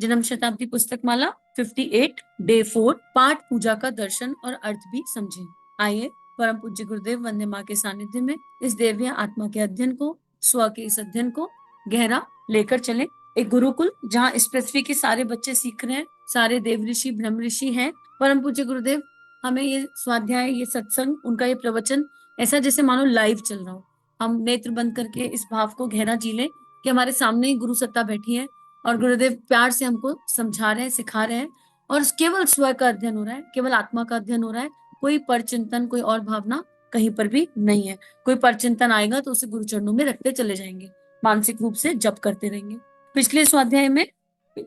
जन्म शताब्दी पुस्तक माला 58 डे 4 पाठ पूजा का दर्शन और अर्थ भी समझें। आइए परम पूज्य गुरुदेव वंदे माँ के सानिध्य में इस देव्य आत्मा के अध्ययन को, स्व के इस अध्ययन को गहरा लेकर चले। एक गुरुकुल जहाँ इस पृथ्वी के सारे बच्चे सीख रहे हैं, सारे देव ऋषि ब्रह्म ऋषि हैं। परम पूज्य गुरुदेव हमें ये स्वाध्याय, ये सत्संग, उनका ये प्रवचन ऐसा जैसे मानो लाइव चल रहा हो। हम नेत्र बंद करके इस भाव को गहरा जी लें कि हमारे सामने ही गुरु सत्ता बैठी है और गुरुदेव प्यार से हमको समझा रहे हैं, सिखा रहे हैं और केवल स्व का अध्ययन हो रहा है, केवल आत्मा का अध्ययन हो रहा है। कोई परचिंतन, कोई और भावना कहीं पर भी नहीं है। कोई परचिंतन आएगा तो उसे गुरु चरणों में रखते चले जाएंगे, मानसिक रूप से जप करते रहेंगे। पिछले स्वाध्याय में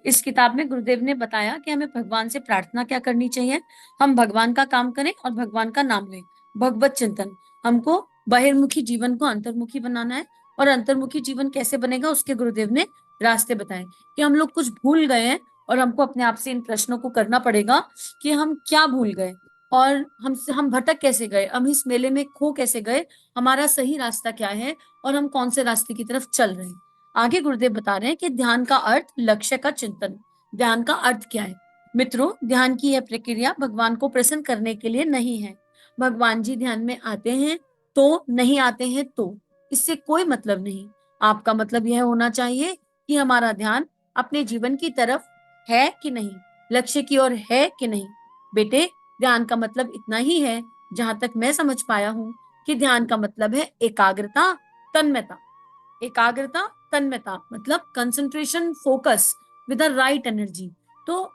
इस किताब में गुरुदेव ने बताया कि हमें भगवान से प्रार्थना क्या करनी चाहिए। हम भगवान का काम करें और भगवान का नाम लें। भगवत चिंतन, हमको बहिर्मुखी जीवन को अंतर्मुखी बनाना है और अंतर्मुखी जीवन कैसे बनेगा उसके गुरुदेव ने रास्ते बताए कि हम लोग कुछ भूल गए हैं और हमको अपने आप से इन प्रश्नों को करना पड़ेगा कि हम क्या भूल गए और हम भटक कैसे गए, हम इस मेले में खो कैसे गए, हमारा सही रास्ता क्या है और हम कौन से रास्ते की तरफ चल रहे हैं। आगे गुरुदेव बता रहे हैं कि ध्यान का अर्थ, लक्ष्य का चिंतन। ध्यान का अर्थ क्या है? मित्रों, ध्यान की यह प्रक्रिया भगवान को प्रसन्न करने के लिए नहीं है। भगवान जी ध्यान में आते हैं तो, नहीं आते हैं तो, इससे कोई मतलब नहीं। आपका मतलब यह होना चाहिए कि हमारा ध्यान अपने जीवन की तरफ है कि नहीं, लक्ष्य की ओर है कि नहीं। बेटे, ध्यान का मतलब इतना ही है, जहां तक मैं समझ पाया हूं, कि ध्यान का मतलब है एकाग्रता, तन्मयता। एकाग्रता, तन्मयता मतलब concentration, focus with the right energy. तो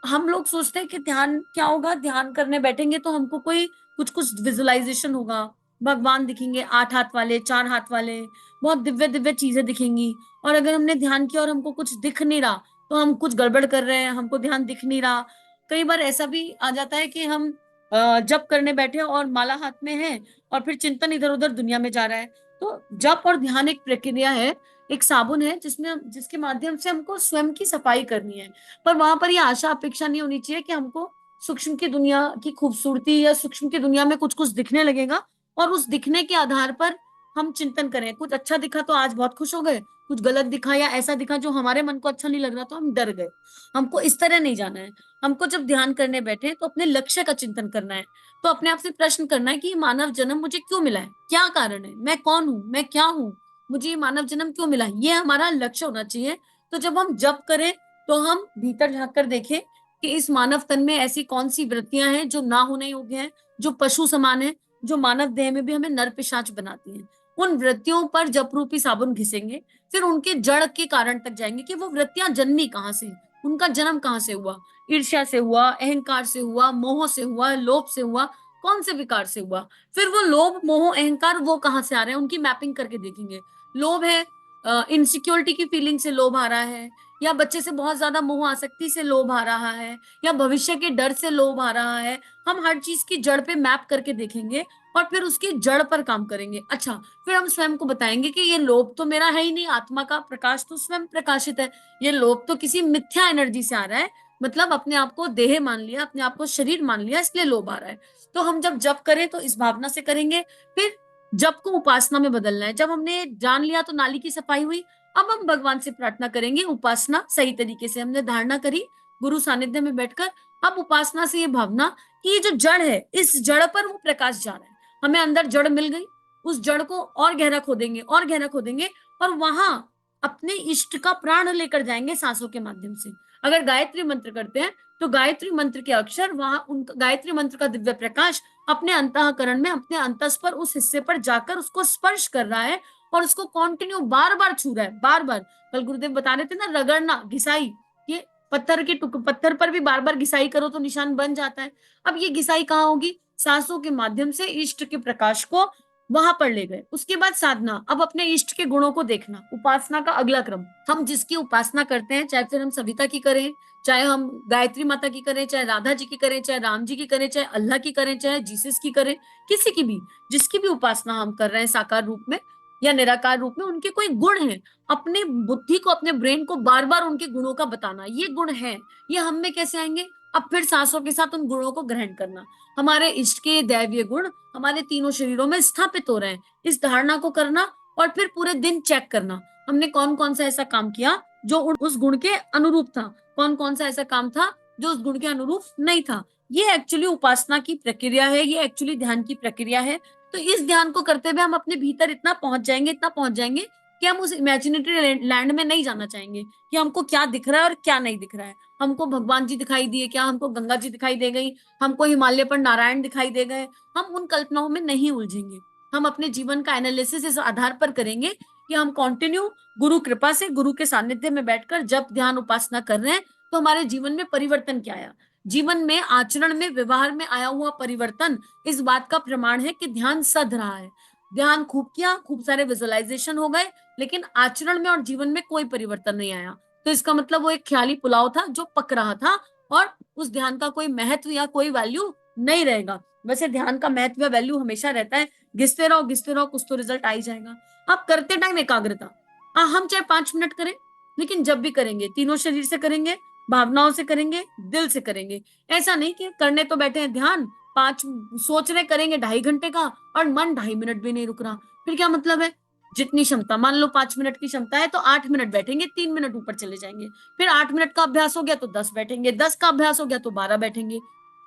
हम लोग सोचते हैं कि ध्यान क्या होगा, ध्यान करने बैठेंगे तो हमको कोई कुछ कुछ विजुअलाइजेशन होगा, भगवान दिखेंगे 8 हाथ वाले, 4 हाथ वाले, बहुत दिव्य दिव्य चीजें दिखेंगी। और अगर हमने ध्यान किया और हमको कुछ दिख नहीं रहा तो हम कुछ गड़बड़ कर रहे हैं, हमको ध्यान दिख नहीं रहा। कई बार ऐसा भी आ जाता है कि हम जप करने बैठे और माला हाथ में है और फिर चिंतन इधर उधर दुनिया में जा रहा है। तो जप और ध्यान एक प्रक्रिया है, एक साबुन है जिसके माध्यम से हमको स्वयं की सफाई करनी है। पर वहां पर यह आशा अपेक्षा नहीं होनी चाहिए कि हमको सूक्ष्म की दुनिया की खूबसूरती या सूक्ष्म की दुनिया में कुछ कुछ दिखने लगेगा और उस दिखने के आधार पर हम चिंतन करें। कुछ अच्छा दिखा तो आज बहुत खुश हो गए, कुछ गलत दिखा या ऐसा दिखा जो हमारे मन को अच्छा नहीं लग रहा तो हम डर गए। हमको इस तरह नहीं जाना है। हमको जब ध्यान करने बैठे तो अपने लक्ष्य का चिंतन करना है। तो अपने आप से प्रश्न करना है कि मानव जन्म मुझे क्यों मिला है, क्या कारण है, मैं कौन हूं, मैं क्या हूं, मुझे ये मानव जन्म क्यों मिला, ये हमारा लक्ष्य होना चाहिए। तो जब हम जप करें तो हम भीतर झांक कर देखें कि इस मानव तन में ऐसी कौन सी वृत्तियां हैं जो ना होने योग्य हैं, जो पशु समान है, जो मानव देह में भी हमें नर पिशाच बनाती हैं। उन वृत्तियों पर जप रूपी साबुन घिसेंगे, फिर उनके जड़ के कारण तक जाएंगे कि वो वृत्तियां जन्मी कहाँ से, उनका जन्म कहाँ से हुआ। ईर्ष्या से हुआ, अहंकार से हुआ, मोह से हुआ, लोभ से हुआ, कौन से विकार से हुआ। फिर वो लोभ, मोह, अहंकार वो कहाँ से आ रहे हैं, उनकी मैपिंग करके देखेंगे। लोभ है, इनसिक्योरिटी की फीलिंग से लोभ आ रहा है, या बच्चे से बहुत ज्यादा मोह आसक्ति से लोभ आ रहा है, या भविष्य के डर से लोभ आ रहा है। हम हर चीज की जड़ पे मैप करके देखेंगे और फिर उसकी जड़ पर काम करेंगे। अच्छा, फिर हम स्वयं को बताएंगे कि ये लोभ तो मेरा है ही नहीं, आत्मा का प्रकाश तो स्वयं प्रकाशित है, ये लोभ तो किसी मिथ्या एनर्जी से आ रहा है, मतलब अपने आप को देह मान लिया, अपने आप को शरीर मान लिया, इसलिए लोभ आ रहा है। तो हम जब जप करें तो इस भावना से करेंगे। फिर जप को उपासना में बदलना है। जब हमने जान लिया तो नाली की सफाई हुई, अब हम भगवान से प्रार्थना करेंगे। उपासना सही तरीके से हमने धारणा करी गुरु सानिध्य में बैठकर। अब उपासना से ये भावना कि ये जो जड़ है, इस जड़ पर वो प्रकाश जा रहा है, हमें अंदर जड़ मिल गई, उस जड़ को और गहरा खोदेंगे और गहरा खोदेंगे और वहां अपने इष्ट का प्राण लेकर जाएंगे सांसों के माध्यम से। अगर गायत्री मंत्र करते हैं तो गायत्री मंत्र के अक्षर, वहां उन गायत्री मंत्र का दिव्य प्रकाश अपने अंतःकरण में, अपने अंतस पर, उस हिस्से पर जाकर उसको स्पर्श कर रहा है और उसको कंटिन्यू बार बार छू रहा है, बार बार। कल गुरुदेव बता रहे थे ना, रगड़ना, घिसाई, ये पत्थर पर भी बार बार घिसाई करो तो निशान बन जाता है। अब ये घिसाई कहाँ होगी? सांसों के माध्यम से इष्ट के प्रकाश को वहां पर ले गए। उसके बाद साधना, अब अपने इष्ट के गुणों को देखना। उपासना का अगला क्रम, हम जिसकी उपासना करते हैं, चाहे फिर हम सविता की करें, चाहे हम गायत्री माता की करें, चाहे राधा जी की करें, चाहे राम जी की करें, चाहे अल्लाह की करें, चाहे जीसस की करें, किसी की भी, जिसकी भी उपासना हम कर रहे हैं साकार रूप में या निराकार रूप में, उनके कोई गुण हैं। अपने बुद्धि को, अपने ब्रेन को बार बार उनके गुणों का बताना, ये गुण है, ये हम में कैसे आएंगे? अब फिर सांसों के साथ उन गुणों को ग्रहण करना। हमारे इष्ट के दैवीय गुण हमारे तीनों शरीरों में स्थापित हो रहे हैं, इस धारणा को करना और फिर पूरे दिन चेक करना हमने कौन कौन सा ऐसा काम किया जो उस गुण के अनुरूप था, कौन कौन सा ऐसा काम था जो उस गुण के अनुरूप नहीं था। ये एक्चुअली उपासना की प्रक्रिया है, ये एक्चुअली ध्यान की प्रक्रिया है। तो इस ध्यान को करते हुए हम अपने भीतर इतना पहुंच जाएंगे कि हम उस इमेजिनेटरी लैंड में नहीं जाना चाहेंगे कि हमको क्या दिख रहा है और क्या नहीं दिख रहा है। हमको भगवान जी दिखाई दिए क्या, हमको गंगा जी दिखाई दे गई, हमको हिमालय पर नारायण दिखाई दे गए, हम उन कल्पनाओं में नहीं उलझेंगे। हम अपने जीवन का एनालिसिस इस आधार पर करेंगे कि हम कंटिन्यू गुरु कृपा से, गुरु के सानिध्य में बैठकर जब ध्यान उपासना कर रहे हैं तो हमारे जीवन में परिवर्तन क्या आया, जीवन में, आचरण में, व्यवहार में आया हुआ परिवर्तन इस बात का प्रमाण है कि ध्यान सध रहा है। ध्यान खूब किया, खूब सारे विजुअलाइजेशन हो गए, लेकिन आचरण में और जीवन में कोई परिवर्तन नहीं आया, तो इसका मतलब वो एक ख्याली पुलाव था जो पक रहा था और उस ध्यान का कोई महत्व या कोई वैल्यू नहीं रहेगा। वैसे ध्यान का महत्व या वैल्यू हमेशा रहता है, घिसते रहो कुछ तो रिजल्ट आ ही जाएगा। आप करते टाइम एकाग्रता, हम चाहे 5 मिनट करें, लेकिन जब भी करेंगे तीनों शरीर से करेंगे, भावनाओं से करेंगे, दिल से करेंगे। ऐसा नहीं कि करने तो बैठे हैं ध्यान, पांच सोच रहे करेंगे 2.5 घंटे का और मन 2.5 मिनट भी नहीं रुक रहा, फिर क्या मतलब है। जितनी क्षमता, मान लो 5 मिनट की क्षमता है तो 8 मिनट बैठेंगे, 3 मिनट ऊपर चले जाएंगे, फिर 8 मिनट का अभ्यास हो गया तो 10 बैठेंगे, 10 का अभ्यास हो गया तो 12 बैठेंगे।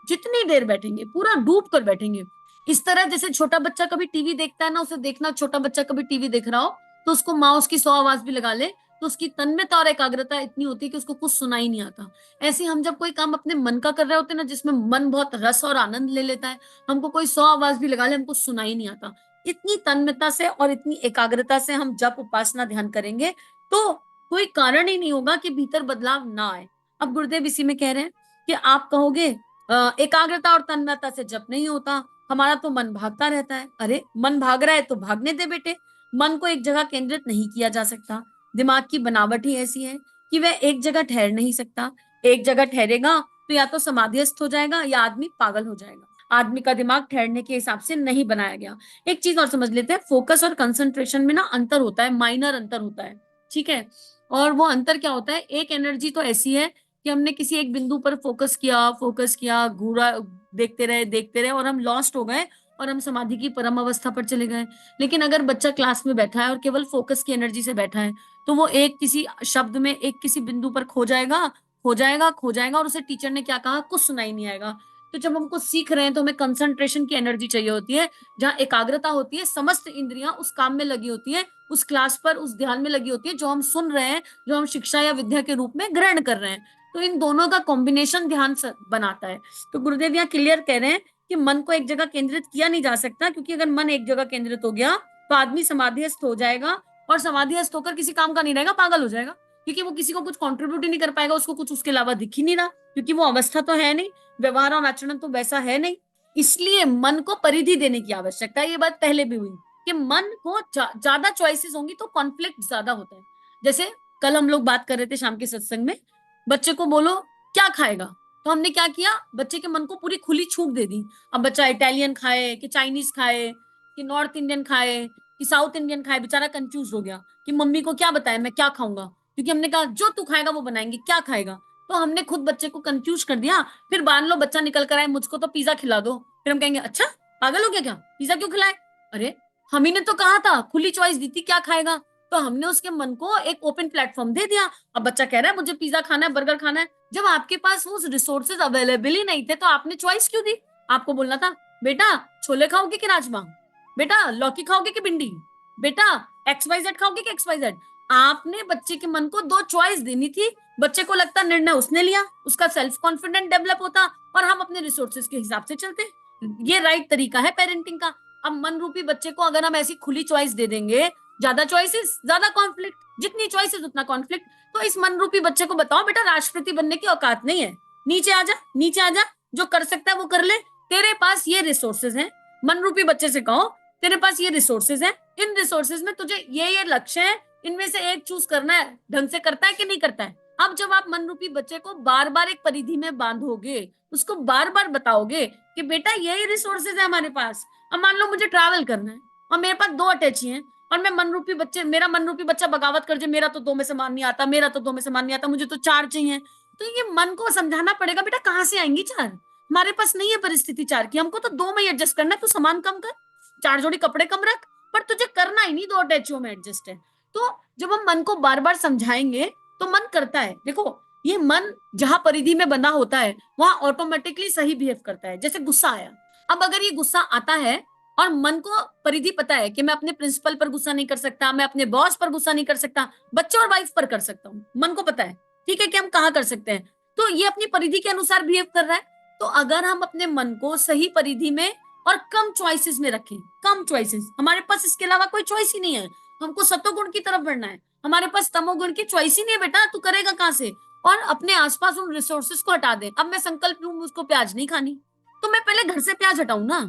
जितनी देर बैठेंगे पूरा डूब कर बैठेंगे। इस तरह जैसे छोटा बच्चा कभी टीवी देखता है ना, उसे देखना, छोटा बच्चा कभी टीवी देख रहा हो तो उसको माँ उसकी 100 आवाज भी लगा ले तो उसकी तन्मयता और एकाग्रता इतनी होती है कि उसको कुछ सुनाई नहीं आता। ऐसे हम जब कोई काम अपने मन का कर रहे होते हैं ना, जिसमें मन बहुत रस और आनंद ले लेता है, हमको कोई 100 आवाज भी लगा ले हमको सुनाई नहीं आता। इतनी तन्मयता से और इतनी एकाग्रता से हम जब उपासना ध्यान करेंगे तो कोई कारण ही नहीं होगा कि भीतर बदलाव ना आए। अब गुरुदेव इसी में कह रहे हैं कि आप कहोगे एकाग्रता और तन्मयता से जप नहीं होता, हमारा तो मन भागता रहता है। अरे मन भाग रहा है तो भागने दे बेटे, मन को एक जगह केंद्रित नहीं किया जा सकता। दिमाग की बनावट ही ऐसी है कि वह एक जगह ठहर नहीं सकता। एक जगह ठहरेगा तो या तो समाधिस्थ हो जाएगा या आदमी पागल हो जाएगा। आदमी का दिमाग ठहरने के हिसाब से नहीं बनाया गया। एक चीज और समझ लेते हैं, फोकस और कंसंट्रेशन में ना अंतर होता है, माइनर अंतर होता है, ठीक है। और वो अंतर क्या होता है, एक एनर्जी तो ऐसी है कि हमने किसी एक बिंदु पर फोकस किया, घूरा, देखते रहे और हम लॉस्ट हो गए और हम समाधि की परम अवस्था पर चले गए। लेकिन अगर बच्चा क्लास में बैठा है और केवल फोकस की एनर्जी से बैठा है तो वो एक किसी शब्द में, एक किसी बिंदु पर खो जाएगा और उसे टीचर ने क्या कहा कुछ सुनाई नहीं आएगा। तो जब हम कुछ सीख रहे हैं तो हमें कंसंट्रेशन की एनर्जी चाहिए होती है, जहाँ एकाग्रता होती है, समस्त इंद्रियां उस काम में लगी होती है, उस क्लास पर, उस ध्यान में लगी होती है जो हम सुन रहे हैं, जो हम शिक्षा या विद्या के रूप में ग्रहण कर रहे हैं। तो इन दोनों का कॉम्बिनेशन ध्यान बनाता है। तो गुरुदेव यहाँ क्लियर कह रहे हैं कि मन को एक जगह केंद्रित किया नहीं जा सकता, क्योंकि अगर मन एक जगह केंद्रित हो गया तो आदमी समाधिस्थ हो जाएगा और समाधिस्थ होकर किसी काम का नहीं रहेगा, पागल हो जाएगा, क्योंकि वो किसी को कुछ कंट्रीब्यूट ही नहीं कर पाएगा, उसको कुछ उसके अलावा दिख ही नहीं रहा, क्योंकि वो अवस्था तो है नहीं, व्यवहार और आचरण तो वैसा है नहीं। इसलिए मन को परिधि देने की आवश्यकता है। ये बात पहले भी हुई कि मन को ज्यादा चॉइसेस होंगी तो कॉन्फ्लिक्ट ज्यादा होता है। जैसे कल हम लोग बात कर रहे थे शाम के सत्संग में, बच्चे को बोलो क्या खाएगा, तो हमने क्या किया, बच्चे के मन को पूरी खुली छूट दे दी। अब बच्चा इटालियन खाए कि चाइनीज खाए कि नॉर्थ इंडियन खाए कि साउथ इंडियन खाए, बेचारा कंफ्यूज हो गया कि मम्मी को क्या बताए, मैं क्या खाऊंगा, क्योंकि हमने कहा जो तू खाएगा वो बनाएंगे, क्या खाएगा। तो हमने खुद बच्चे को कंफ्यूज कर दिया। फिर मान लो बच्चा निकल कर आए मुझको तो पिज्जा खिला दो, फिर हम कहेंगे अच्छा पागल हो गया क्या, पिज्जा क्यों खिलाए। अरे हम ही ने तो कहा था, खुली चॉइस दी थी क्या खाएगा, तो हमने उसके मन को एक ओपन प्लेटफॉर्म दे दिया। अब बच्चा कह रहा है मुझे पिज्जा खाना है, बर्गर खाना है। जब आपके पास वो रिसोर्सेज अवेलेबल ही नहीं थे तो आपने चॉइस क्यों दी। आपको बोलना था बेटा छोले खाओगे कि राजमा, बेटा लौकी खाओगे कि भिंडी, बेटा XYZ खाओगे कि XYZ। आपने बच्चे के मन को दो चॉइस देनी थी। बच्चे को लगता निर्णय उसने लिया, उसका सेल्फ कॉन्फिडेंट डेवलप होता और हम अपने रिसोर्सेज के हिसाब से चलते। ये राइट तरीका है पेरेंटिंग का। अब मन रूपी बच्चे को अगर हम ऐसी खुली चॉइस दे देंगे, ज्यादा चॉइसेस ज्यादा कॉन्फ्लिक्ट, जितनी चॉइसेस उतना कॉन्फ्लिक्ट। तो इस मन रूपी बच्चे को बताओ बेटा राष्ट्रपति बनने की औकात नहीं है, नीचे आ जा, नीचे आ जा, जो कर सकता है वो कर ले, तेरे पास ये रिसोर्सेज हैं। मन रूपी बच्चे से कहो तेरे पास ये रिसोर्सेज हैं, इन रिसोर्सेज में तुझे ये लक्ष्य है, इनमें से एक चूज करना है, ढंग से करता है कि नहीं करता है। अब जब आप मन रूपी बच्चे को बार बार एक परिधि में बांधोगे, उसको बार बार बताओगे कि बेटा यही रिसोर्सेज है हमारे पास। अब मान लो मुझे ट्रैवल करना है और मेरे पास 2 अटैची हैं और मैं मन रूपी बच्चे, मेरा मन रूपी बच्चा बगावत कर जाए, मेरा तो 2 में से मान नहीं आता, मेरा तो 2 में से मान नहीं आता, मुझे तो 4 चाहिए। तो ये मन को समझाना पड़ेगा बेटा कहाँ से आएंगी 4, हमारे पास नहीं है परिस्थिति 4 की, हमको तो 2 में ही एडजस्ट करना है, तो सामान कम कर, 4 जोड़ी कपड़े कम रख, पर तुझे करना ही नहीं 2 अटैचियों में एडजस्ट है। तो जब हम मन को बार बार समझाएंगे तो मन करता है। देखो, ये मन जहां परिधि में बंधा होता है वहां ऑटोमेटिकली सही बिहेव करता है। जैसे गुस्सा आया, अब अगर ये गुस्सा आता है और मन को परिधि पता है कि मैं अपने प्रिंसिपल पर गुस्सा नहीं कर सकता, मैं अपने बॉस पर गुस्सा नहीं कर सकता, बच्चे और वाइफ पर कर सकता हूँ, मन को पता है, ठीक है, कि हम कहाँ कर सकते हैं, तो ये अपनी परिधि के अनुसार बिहेव कर रहा है। तो अगर हम अपने मन को सही परिधि में और कम चॉइसेस में रखें, कम चॉइसेस, हमारे पास इसके अलावा कोई चॉइस ही नहीं है, हमको सतोगुण की तरफ बढ़ना है, हमारे पास तमोगुण की चॉइस ही नहीं है बेटा, तू करेगा कहां से। और अपने आसपास उन रिसोर्सेस को हटा दे। अब मैं संकल्प लूं उसको प्याज नहीं खानी, तो मैं पहले घर से प्याज हटाऊं ना,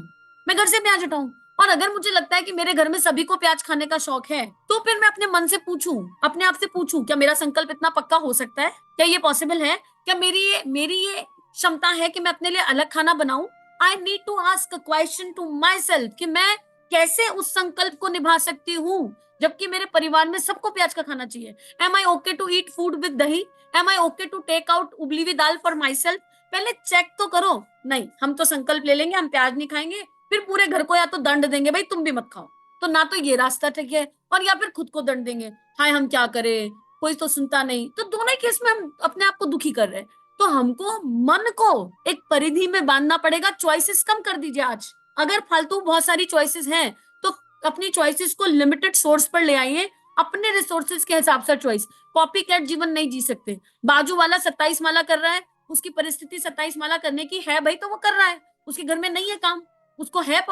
मैं घर से प्याज हटाऊं। और अगर मुझे लगता है कि मेरे घर में सभी को प्याज खाने का शौक है, तो फिर मैं अपने मन से पूछूं, अपने आप से पूछूं, क्या मेरा संकल्प इतना पक्का हो सकता है, क्या ये पॉसिबल है, क्या मेरी ये क्षमता है कि मैं अपने लिए अलग खाना बनाऊं। I need to ask a question to myself कि मैं कैसे उस संकल्प को निभा सकती हूँ जबकि मेरे परिवार में सबको प्याज का खाना चाहिए। Am I okay to eat food with dahi, am I okay to take out उबली हुई दाल फॉर माई सेल्फ। पहले चेक तो करो। नहीं, हम तो संकल्प ले लेंगे हम प्याज नहीं खाएंगे, फिर पूरे घर को या तो दंड देंगे भाई तुम भी मत खाओ, तो ना तो ये रास्ता ठीक है, और या फिर खुद को दंड देंगे, हाय हम क्या करें, कोई तो सुनता नहीं, तो दोनों ही केस में हम अपने आप को दुखी कर रहे हैं। तो हमको मन को एक परिधि में बांधना पड़ेगा। चॉइसेस कम कर दीजिए आज, अगर फालतू बहुत सारी चॉइसेस हैं तो अपनी चॉइसेस को लिमिटेड सोर्स पर ले आइए, अपने रिसोर्सेज के हिसाब से चॉइस। कॉपी कैट जीवन नहीं जी सकते। बाजू वाला 27 माला कर रहा है, उसकी परिस्थिति 27 माला करने की है भाई, तो वो कर रहा है, उसके घर में नहीं है काम, उसको है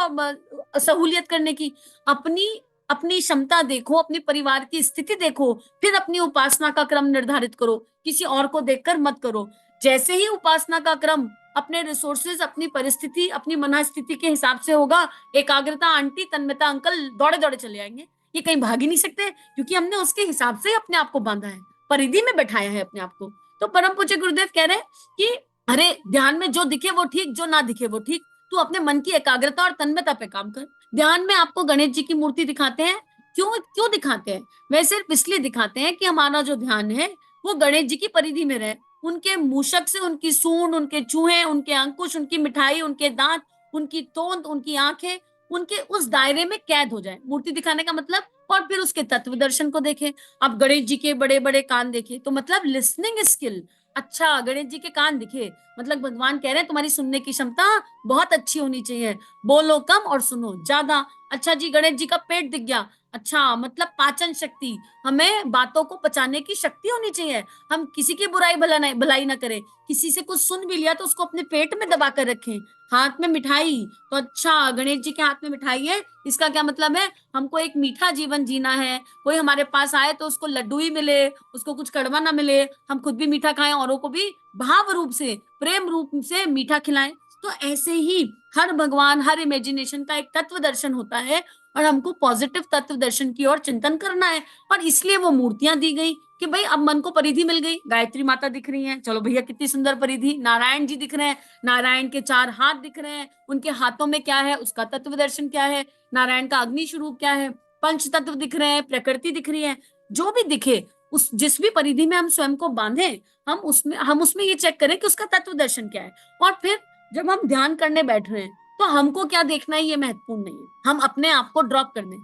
सहूलियत करने की। अपनी अपनी क्षमता देखो, अपने परिवार की स्थिति देखो, फिर अपनी उपासना का क्रम निर्धारित करो, किसी और को देखकर मत करो। जैसे ही उपासना का क्रम अपने रिसोर्सेज, अपनी परिस्थिति, अपनी मनस्थिति के हिसाब से होगा, एकाग्रता आंटी, तन्मयता अंकल दौड़े दौड़े चले आएंगे। ये कहीं भाग ही नहीं सकते, क्योंकि हमने उसके हिसाब से अपने आप को बांधा है, परिधि में बैठाया है अपने आप को। तो परम पूज्य गुरुदेव कह रहे हैं कि अरे ध्यान में जो दिखे वो ठीक, जो ना दिखे वो ठीक, तू अपने मन की एकाग्रता और तन्मयता पे काम कर। ध्यान में आपको गणेश जी की मूर्ति दिखाते हैं, क्यों क्यों दिखाते हैं, वे सिर्फ इसलिए दिखाते हैं कि हमारा जो ध्यान है वो गणेश जी की परिधि में रहे, उनके मूषक से, उनकी सूंड, उनके चूहे, उनके अंकुश, उनकी मिठाई, उनके दांत, उनकी तोंद, उनकी आंखें, उनके उस दायरे में कैद हो जाए। मूर्ति दिखाने का मतलब, और फिर उसके तत्व दर्शन को देखें। अब गणेश जी के बड़े बड़े कान देखे तो मतलब लिसनिंग स्किल। अच्छा, गणेश जी के कान दिखे मतलब भगवान कह रहे हैं तुम्हारी सुनने की क्षमता बहुत अच्छी होनी चाहिए, बोलो कम और सुनो ज्यादा। अच्छा जी, गणेश जी का पेट दिख गया, अच्छा मतलब पाचन शक्ति, हमें बातों को पचाने की शक्ति होनी चाहिए, हम किसी की भलाई ना करें, किसी से कुछ सुन भी लिया तो उसको अपने पेट में दबा कर रखें। हाथ में मिठाई, तो अच्छा गणेश जी के हाथ में मिठाई है, इसका क्या मतलब है, हमको एक मीठा जीवन जीना है। कोई हमारे पास आए तो उसको लड्डू ही मिले, उसको कुछ कड़वा ना मिले, हम खुद भी मीठा खाएं, औरों को भी भाव रूप से, प्रेम रूप से मीठा खिलाएं। तो ऐसे ही हर भगवान, हर इमेजिनेशन का एक तत्व दर्शन होता है, और हमको पॉजिटिव तत्व दर्शन की ओर चिंतन करना है। और इसलिए वो मूर्तियां दी गई कि भाई अब मन को परिधि मिल गई, गायत्री माता दिख रही हैं, चलो भैया कितनी सुंदर परिधि, नारायण जी दिख रहे हैं, नारायण के 4 हाथ दिख रहे हैं, उनके हाथों में क्या है उसका तत्व दर्शन क्या है, नारायण का अग्नि स्वरूप क्या है, पंच तत्व दिख रहे हैं, प्रकृति दिख रही है, जो भी दिखे, उस जिस भी परिधि में हम स्वयं को बांधे, हम उसमें ये चेक करें कि उसका तत्व दर्शन क्या है। और फिर जब हम ध्यान करने बैठ रहे हैं तो हमको क्या देखना है ये महत्वपूर्ण नहीं है, हम अपने आप को ड्रॉप कर दें।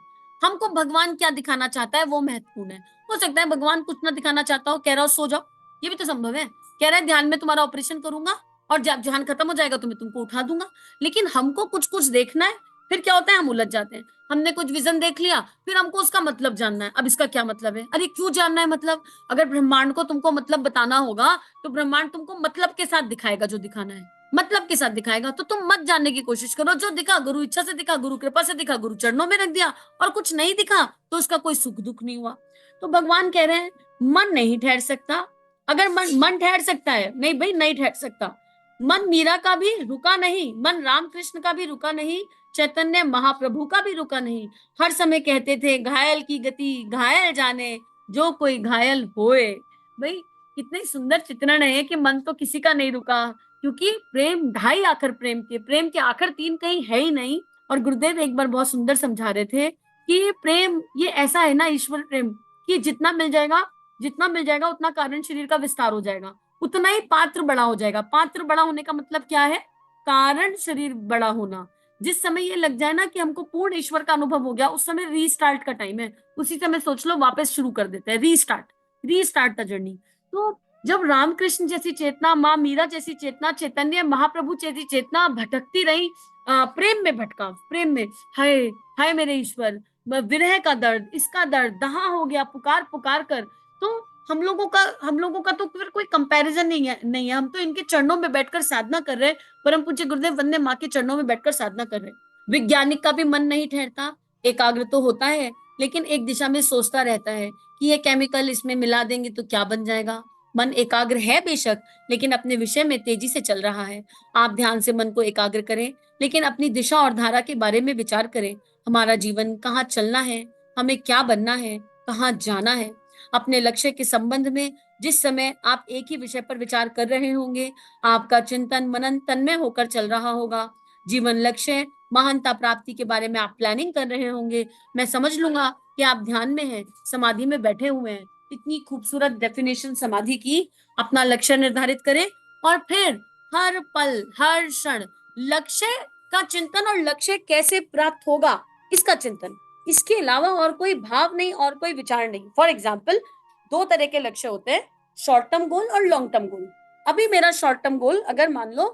हमको भगवान क्या दिखाना चाहता है वो महत्वपूर्ण है। हो सकता है भगवान कुछ ना दिखाना चाहता हो, कह रहा हो सो जाओ, ये भी तो संभव है, कह रहा है ध्यान में तुम्हारा ऑपरेशन करूंगा और जब ध्यान खत्म हो जाएगा तो मैं तुमको उठा दूंगा। लेकिन हमको कुछ कुछ देखना है, फिर क्या होता है हम उलझ जाते हैं। हमने कुछ विजन देख लिया, फिर हमको उसका मतलब जानना है, अब इसका क्या मतलब है, अरे क्यों जानना है मतलब, अगर ब्रह्मांड को तुमको मतलब बताना होगा तो ब्रह्मांड तुमको मतलब के साथ दिखाएगा, जो दिखाना है मतलब के साथ दिखाएगा। तो तुम मत जानने की कोशिश करो, जो दिखा गुरु इच्छा से दिखा, गुरु कृपा से दिखा, गुरु चरणों में रख दिया, और कुछ नहीं दिखा तो उसका कोई सुख दुख नहीं हुआ। तो भगवान कह रहे हैं मन नहीं ठहर सकता। अगर मन ठहर सकता है, नहीं भाई नहीं ठहर सकता। मन मीरा का भी रुका नहीं, मन रामकृष्ण का भी रुका नहीं, चैतन्य महाप्रभु का भी रुका नहीं। हर समय कहते थे घायल की गति घायल जाने, जो कोई घायल होए। भाई कितने सुंदर चित्रण है कि मन तो किसी का नहीं रुका, क्योंकि प्रेम ढाई आखिर प्रेम के आखिर 3 कहीं है ही नहीं। और गुरुदेव एक बार बहुत सुंदर समझा रहे थे कि प्रेम ये ऐसा है ना, ईश्वर प्रेम, कि जितना मिल जाएगा उतना कारण शरीर का विस्तार हो जाएगा, उतना ही पात्र बड़ा हो जाएगा। पात्र बड़ा होने का मतलब क्या है, कारण शरीर बड़ा होना। जिस समय ये लग जाए ना कि हमको पूर्ण ईश्वर का अनुभव हो गया, उस समय रीस्टार्ट का टाइम है, उसी समय सोच लो वापस शुरू कर देते हैं, रीस्टार्ट। Restart the journey. तो जब रामकृष्ण जैसी चेतना, माँ मीरा जैसी चेतना, चैतन्य महाप्रभु जैसी चेतना भटकती रही, प्रेम में भटका, प्रेम में, हाय हाय मेरे ईश्वर, विरह का दर्द, इसका दर्द दहा हो गया पुकार पुकार कर। तो हम लोगों का तो फिर कोई कंपैरिजन नहीं है। हम तो इनके चरणों में बैठकर साधना कर रहे हैं। परम पूज्य गुरुदेव वंदे माँ के चरणों में बैठकर साधना कर रहे हैं। वैज्ञानिक का भी मन नहीं ठहरता, एकाग्र तो होता है, लेकिन एक दिशा में सोचता रहता है कि ये केमिकल इसमें मिला देंगे तो क्या बन जाएगा। मन एकाग्र है बेशक, लेकिन अपने विषय में तेजी से चल रहा है। आप ध्यान से मन को एकाग्र करें, लेकिन अपनी दिशा और धारा के बारे में विचार करें। हमारा जीवन कहाँ चलना है, हमें क्या बनना है, कहाँ जाना है। अपने लक्ष्य के संबंध में जिस समय आप एक ही विषय पर विचार कर रहे होंगे, आपका चिंतन मनन तन्मय होकर चल रहा होगा। जीवन लक्ष्य महानता प्राप्ति के बारे में आप प्लानिंग कर रहे होंगे। मैं समझ लूंगा कि आप ध्यान में हैं, समाधि में बैठे हुए हैं। इतनी खूबसूरत डेफिनेशन समाधि की। अपना लक्ष्य निर्धारित करें और फिर हर पल हर क्षण लक्ष्य का चिंतन, और लक्ष्य कैसे प्राप्त होगा इसका चिंतन। इसके अलावा और कोई भाव नहीं, और कोई विचार नहीं। फॉर एग्जाम्पल, दो तरह के लक्ष्य होते हैं, शॉर्ट टर्म गोल और लॉन्ग टर्म गोल। अभी मेरा शॉर्ट टर्म गोल अगर मान लो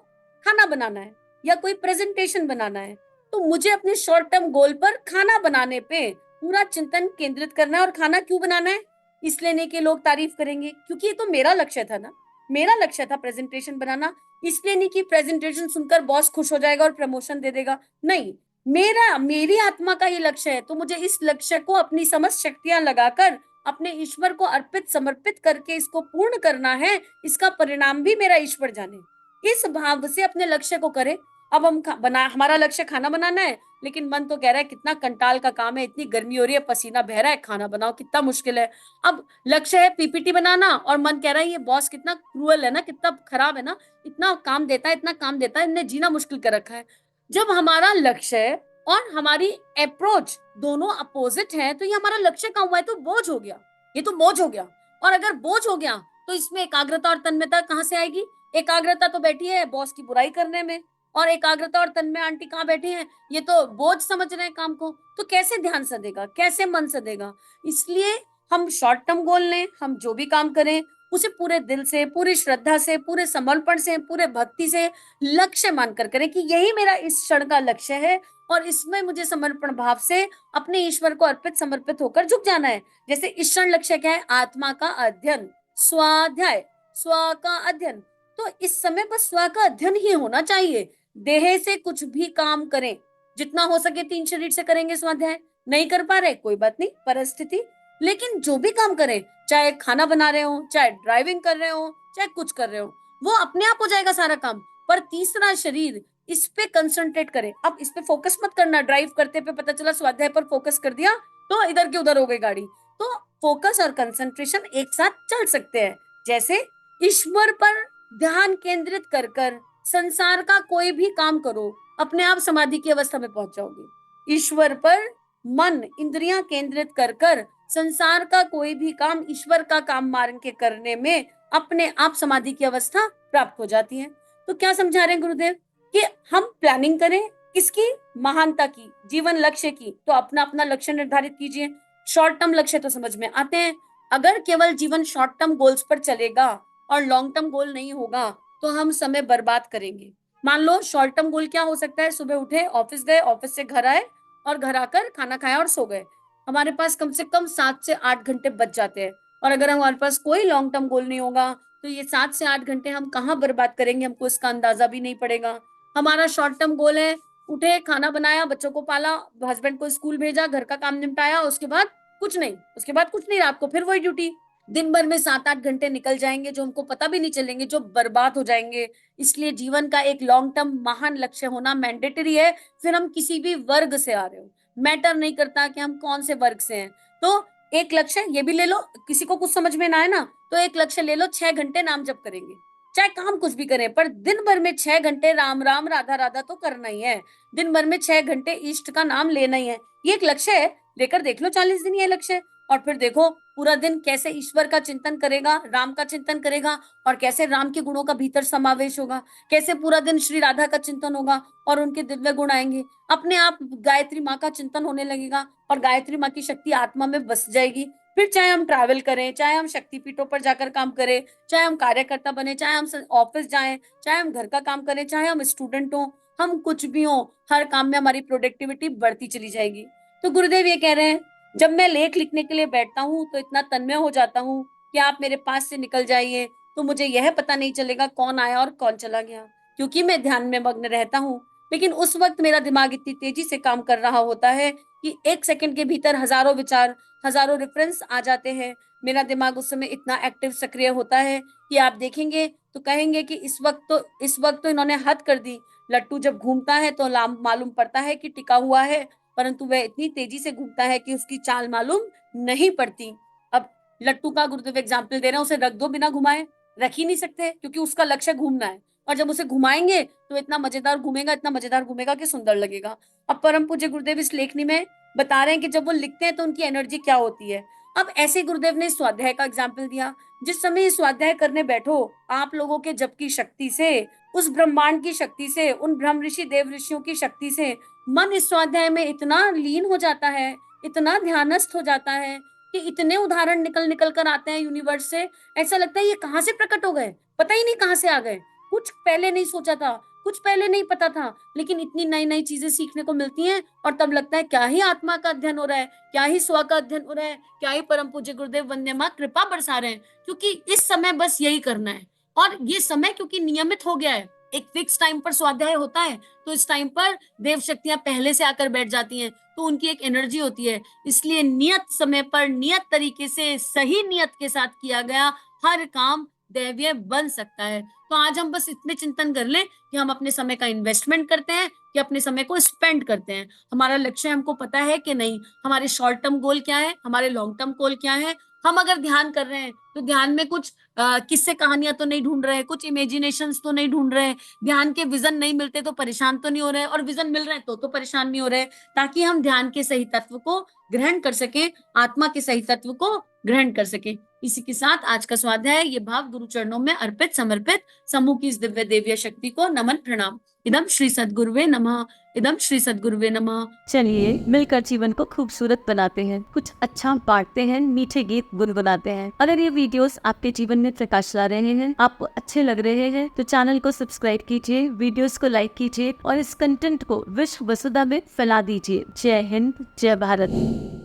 खाना बनाना है या कोई प्रेजेंटेशन बनाना है, तो मुझे अपने शॉर्ट टर्म गोल पर खाना बनाने पे पूरा चिंतन केंद्रित करना है। और खाना क्यों बनाना है? इसलिए नहीं कि लोग तारीफ करेंगे, क्योंकि ये तो मेरा लक्ष्य था ना। मेरा लक्ष्य था प्रेजेंटेशन बनाना, इसलिए नहीं कि प्रेजेंटेशन सुनकर बॉस खुश हो जाएगा और प्रमोशन दे देगा। नहीं, मेरी आत्मा का ये लक्ष्य है, तो मुझे इस लक्ष्य को अपनी समस्त शक्तियां लगाकर अपने ईश्वर को अर्पित समर्पित करके इसको पूर्ण करना है। इसका परिणाम भी मेरा ईश्वर जाने। इस भाव से अपने लक्ष्य को करें। अब हमारा लक्ष्य खाना बनाना है, लेकिन मन तो कह रहा है कितना कंटाल का काम है, इतनी गर्मी हो रही है, पसीना बह रहा है, खाना बनाओ कितना मुश्किल है। अब लक्ष्य है पीपीटी बनाना, और मन कह रहा है ये बॉस कितना क्रूअल है ना, कितना खराब है ना, इतना काम देता है, इतना काम देता है, इनने जीना मुश्किल कर रखा है। जब हमारा लक्ष्य और हमारी अप्रोच दोनों अपोजिट है, तो ये हमारा लक्ष्य कहाँ हुआ है? तो बोझ हो गया, ये तो बोझ हो गया। और अगर बोझ हो गया तो इसमें एकाग्रता और तन्मयता कहाँ से आएगी? एकाग्रता तो बैठी है बॉस की बुराई करने में, और एकाग्रता और तन्मय आंटी कहाँ बैठी है? ये तो बोझ समझ रहे हैं काम को। तो कैसे ध्यान सदेगा, कैसे मन सदेगा? इसलिए हम शॉर्ट टर्म गोल लें, हम जो भी काम करें उसे पूरे दिल से, पूरी श्रद्धा से, पूरे समर्पण से, पूरे भक्ति से लक्ष्य मानकर करें कि यही मेरा इस क्षण का लक्ष्य है, और इसमें मुझे समर्पण भाव से अपने ईश्वर को अर्पित समर्पित होकर झुक जाना है। जैसे इस क्षण लक्ष्य क्या है? आत्मा का अध्ययन, स्वाध्याय, स्व का अध्ययन। तो इस समय बस स्व का अध्ययन ही होना चाहिए। देह से कुछ भी काम करें, जितना हो सके तीन शरीर से करेंगे स्वाध्याय। नहीं कर पा रहे कोई बात नहीं, परिस्थिति। लेकिन जो भी काम करें, चाहे खाना बना रहे हो, चाहे ड्राइविंग कर रहे हो, चाहे कुछ कर रहे हो, वो अपने आप हो जाएगा सारा काम। पर तीसरा शरीर, इस पे कंसंट्रेट करें। अब इस पे फोकस मत करना। ड्राइव करते पे पता चला स्वाध्याय पर फोकस कर दिया तो इधर की उधर हो गई गाड़ी। तो फोकस और कंसंट्रेशन एक साथ चल सकते हैं। जैसे ईश्वर पर ध्यान केंद्रित कर कर संसार का कोई भी काम करो, अपने आप समाधि की अवस्था में पहुंच जाओगे। ईश्वर पर मन इंद्रियां केंद्रित कर कर संसार का कोई भी काम ईश्वर का काम मान के करने में अपने आप समाधि की अवस्था प्राप्त हो जाती है। तो क्या समझा रहे हैं गुरुदेव? कि हम प्लानिंग करें किसकी? महानता की, जीवन लक्ष्य की। तो अपना अपना लक्ष्य निर्धारित कीजिए। शॉर्ट टर्म लक्ष्य तो समझ में आते हैं। अगर केवल जीवन शॉर्ट टर्म गोल्स पर चलेगा और लॉन्ग टर्म गोल नहीं होगा, तो हम समय बर्बाद करेंगे। मान लो शॉर्ट टर्म गोल क्या हो सकता है? सुबह उठे, ऑफिस गए, ऑफिस से घर आए, और घर आकर खाना खाया और सो गए। हमारे पास कम से कम 7 से 8 घंटे बच जाते हैं। और अगर हमारे पास कोई लॉन्ग टर्म गोल नहीं होगा, तो ये 7 से 8 घंटे हम कहाँ बर्बाद करेंगे, हमको इसका अंदाजा भी नहीं पड़ेगा। हमारा शॉर्ट टर्म गोल है, उठे, खाना बनाया, बच्चों को पाला, हस्बैंड को स्कूल भेजा, घर का काम निपटाया, उसके बाद कुछ नहीं, उसके बाद कुछ नहीं, रात को फिर वही ड्यूटी। दिन भर में 7 8 घंटे निकल जाएंगे, जो हमको पता भी नहीं चलेंगे, जो बर्बाद हो जाएंगे। इसलिए जीवन का एक लॉन्ग टर्म महान लक्ष्य होना मैंडेटरी है। फिर हम किसी भी वर्ग से आ रहे हो, मैटर नहीं करता कि हम कौन से वर्ग से हैं। तो एक लक्ष्य ये भी ले लो, किसी को कुछ समझ में ना आए ना, तो एक लक्ष्य ले लो, 6 घंटे नाम जप करेंगे। चाहे काम कुछ भी करें, पर दिन भर में 6 घंटे राम राम राधा राधा तो करना ही है। दिन भर में 6 घंटे इष्ट का नाम लेना ही है। ये एक लक्ष्य है। लेकर देख लो 40 दिन ये लक्ष्य, और फिर देखो पूरा दिन कैसे ईश्वर का चिंतन करेगा, राम का चिंतन करेगा, और कैसे राम के गुणों का भीतर समावेश होगा, कैसे पूरा दिन श्री राधा का चिंतन होगा और उनके दिव्य गुण आएंगे। अपने आप गायत्री माँ का चिंतन होने लगेगा और गायत्री माँ की शक्ति आत्मा में बस जाएगी। फिर चाहे हम ट्रैवल करें, चाहे हम शक्तिपीठों पर जाकर काम करें, चाहे हम कार्यकर्ता बने, चाहे हम ऑफिस जाएं, चाहे हम घर का काम करें, चाहे हम स्टूडेंट हों, हम कुछ भी हों, हर काम में हमारी प्रोडक्टिविटी बढ़ती चली जाएगी। तो गुरुदेव ये कह रहे हैं, जब मैं लेख लिखने के लिए बैठता हूँ तो इतना तन्मय हो जाता हूँ कि आप मेरे पास से निकल जाइए तो मुझे यह पता नहीं चलेगा कौन आया और कौन चला गया, क्योंकि मैं ध्यान में मग्न रहता हूँ। लेकिन उस वक्त मेरा दिमाग इतनी तेजी से काम कर रहा होता है कि 1 सेकंड के भीतर हजारों विचार, हजारों रेफरेंस आ जाते हैं। मेरा दिमाग उस समय इतना एक्टिव, सक्रिय होता है कि आप देखेंगे तो कहेंगे कि इस वक्त तो इन्होंने हद कर दी। लट्टू जब घूमता है तो मालूम पड़ता है कि टिका हुआ है, परंतु वह इतनी तेजी से घूमता है कि उसकी चाल मालूम नहीं पड़ती। अब लट्टू का गुरुदेव एग्जाम्पल दे रहे हैं, उसे रख दो बिना घुमाए, रख ही नहीं सकते क्योंकि उसका लक्ष्य घूमना है। और जब उसे घुमाएंगे तो इतना मजेदार घूमेगा कि सुंदर लगेगा। अब परम पूज्य गुरुदेव इस लेखनी में बता रहे हैं कि जब वो लिखते हैं तो उनकी एनर्जी क्या होती है। अब ऐसे गुरुदेव ने स्वाध्याय का एग्जाम्पल दिया। जिस समय स्वाध्याय करने बैठो, आप लोगों के जप की शक्ति से, उस ब्रह्मांड की शक्ति से, उन ब्रह्म ऋषि देव ऋषियों की शक्ति से मन इस स्वाध्याय में इतना लीन हो जाता है, इतना ध्यानस्थ हो जाता है कि इतने उदाहरण निकल निकल कर आते हैं यूनिवर्स से। ऐसा लगता है ये कहाँ से प्रकट हो गए, पता ही नहीं कहाँ से आ गए। कुछ पहले नहीं सोचा था, कुछ पहले नहीं पता था, लेकिन इतनी नई नई चीजें सीखने को मिलती हैं और तब लगता है क्या ही आत्मा का अध्ययन हो रहा है, क्या ही स्व का अध्ययन हो रहा है, क्या ही परम पूज्य गुरुदेव वंदे मां कृपा बरसा रहे हैं। क्योंकि इस समय बस यही करना है। और ये समय क्योंकि नियमित हो गया है, एक फिक्स टाइम पर स्वाध्याय होता है, तो इस टाइम पर देव शक्तियां पहले से आकर बैठ जाती हैं, तो उनकी एक एनर्जी होती है। इसलिए नियत समय पर नियत तरीके से सही नियत के साथ किया गया हर काम दैवीय बन सकता है। तो आज हम बस इतने चिंतन कर लें कि हम अपने समय का इन्वेस्टमेंट करते हैं कि अपने समय को स्पेंड करते हैं। हमारा लक्ष्य हमको पता है कि नहीं, हमारे शॉर्ट टर्म गोल क्या है, हमारे लॉन्ग टर्म गोल क्या है। हम अगर ध्यान कर रहे हैं तो ध्यान में कुछ किस्से कहानियां तो नहीं ढूंढ रहे हैं, कुछ इमेजिनेशंस तो नहीं ढूंढ रहे हैं, ध्यान के विजन नहीं मिलते तो परेशान तो नहीं हो रहे, और विजन मिल रहे हैं तो परेशान नहीं हो रहे, ताकि हम ध्यान के सही तत्व को ग्रहण कर सकें, आत्मा के सही तत्व को ग्रहण कर सकें। इसी के साथ आज का स्वाध्याय ये भाव गुरु चरणों में अर्पित समर्पित। समूह की इस दिव्य देवीय शक्ति को नमन प्रणाम। इदम श्री सद्गुरुवे नमः। इदम श्री सद्गुरुवे नमः। चलिए मिलकर जीवन को खूबसूरत बनाते हैं, कुछ अच्छा बांटते हैं, मीठे गीत गुनगुनाते हैं। अगर ये वीडियोस आपके जीवन में प्रकाश ला रहे हैं, आपको अच्छे लग रहे हैं, तो चैनल को सब्सक्राइब कीजिए, वीडियोस को लाइक कीजिए और इस कंटेंट को विश्व वसुधा में फैला दीजिए। जय हिंद, जय भारत।